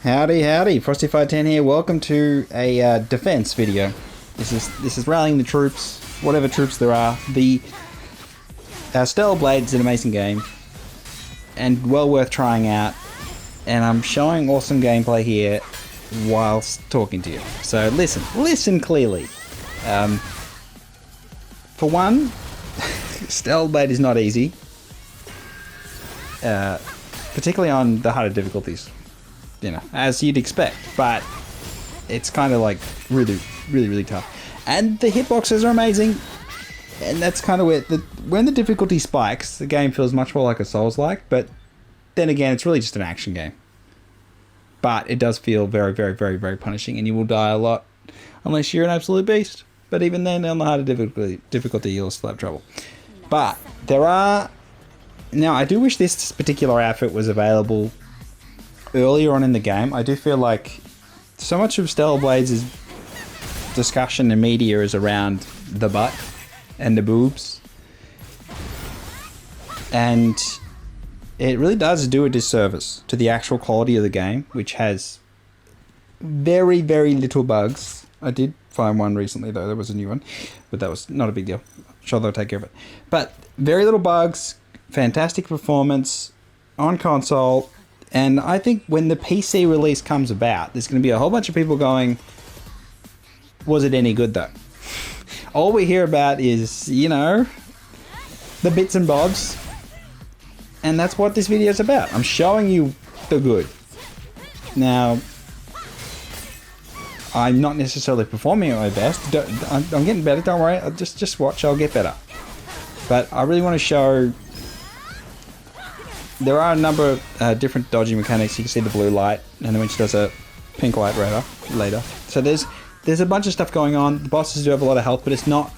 Howdy, howdy. Frosty510 here. Welcome to a defense video. This is rallying the troops, whatever troops there are. The Stellar Blade is an amazing game and well worth trying out. And I'm showing awesome gameplay here whilst talking to you. So listen clearly. For one, Stellar Blade is not easy, particularly on the harder difficulties. You know, as you'd expect, but it's kind of like really tough. And the hitboxes are amazing, and that's kind of where when the difficulty spikes, the game feels much more like a Souls-like. But then again, it's really just an action game. But it does feel very punishing, and you will die a lot unless you're an absolute beast. But even then, on the harder difficulty, you'll still have trouble. But there are now. I do wish this particular outfit was available earlier on in the game. I do feel like so much of Stellar Blade's discussion and media is around the butt and the boobs, and it really does do a disservice to the actual quality of the game, which has very little bugs. I did find one recently though. There was a new one, but that was not a big deal. I'm sure they'll take care of it. But very little bugs, fantastic performance on console. And I think when the PC release comes about, there's going to be a whole bunch of people going, was it any good though? All we hear about is, you know, the bits and bobs. And that's what this video is about. I'm showing you the good. Now, I'm not necessarily performing at my best. I'm getting better, don't worry. Just watch, I'll get better. But I really want to show. There are a number of different dodging mechanics. You can see the blue light, and then when she does a pink light later. So there's a bunch of stuff going on. The bosses do have a lot of health, but it's not.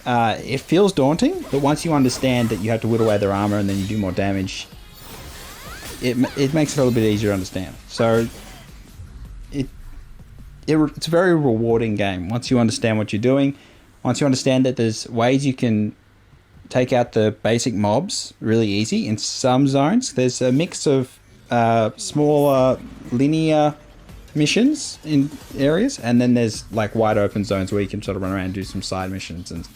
It feels daunting, but once you understand that you have to whittle away their armor and then you do more damage, it makes it a little bit easier to understand. So it's a very rewarding game once you understand what you're doing. Once you understand that there's ways you can take out the basic mobs really easy in some zones. There's a mix of smaller linear missions in areas, and then there's like wide open zones where you can sort of run around and do some side missions and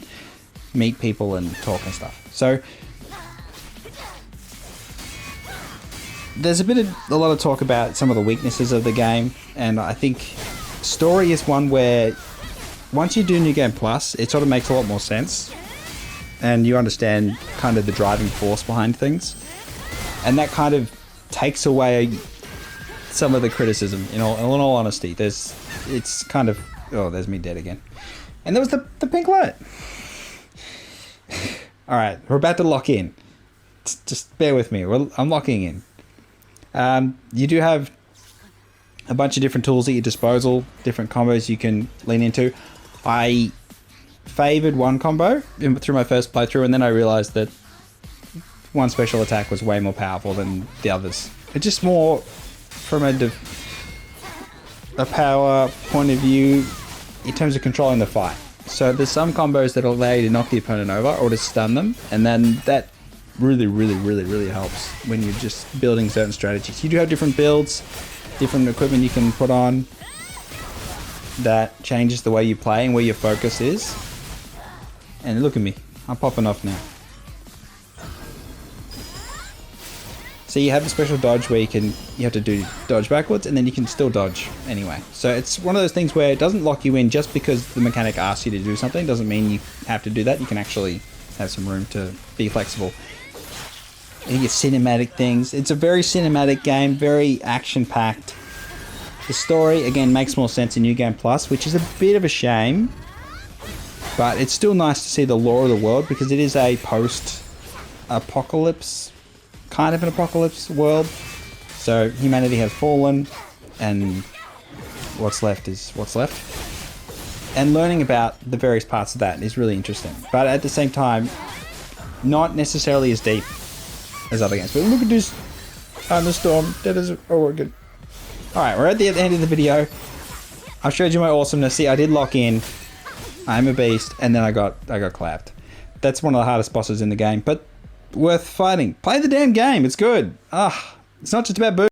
meet people and talk and stuff. So there's a lot of talk about some of the weaknesses of the game, and I think story is one where once you do New Game Plus, it sort of makes a lot more sense. And you understand kind of the driving force behind things. And that kind of takes away some of the criticism, in all honesty. It's kind of... Oh, there's me dead again. And there was the pink light. Alright, we're about to lock in. Just bear with me. I'm locking in. You do have a bunch of different tools at your disposal, different combos you can lean into. I favored one combo through my first playthrough, and then I realized that one special attack was way more powerful than the others. It's just more from a power point of view in terms of controlling the fight. So there's some combos that allow you to knock the opponent over or to stun them, and then that really helps when you're just building certain strategies. You do have different builds, different equipment you can put on that changes the way you play and where your focus is. And look at me, I'm popping off now. So you have a special dodge where you have to do dodge backwards, and then you can still dodge anyway. So it's one of those things where it doesn't lock you in just because the mechanic asks you to do something. Doesn't mean you have to do that. You can actually have some room to be flexible. You get cinematic things. It's a very cinematic game, very action-packed. The story, again, makes more sense in New Game Plus, which is a bit of a shame. But it's still nice to see the lore of the world, because it is a post-apocalypse, kind of an apocalypse world. So humanity has fallen, and what's left is what's left. And learning about the various parts of that is really interesting. But at the same time, not necessarily as deep as other games. But look at this thunderstorm. That is... Oh, we're good. Alright, we're at the end of the video. I showed you my awesomeness. See, I did lock in. I'm a beast, and then I got clapped. That's one of the hardest bosses in the game, but worth fighting. Play the damn game, it's good. It's not just about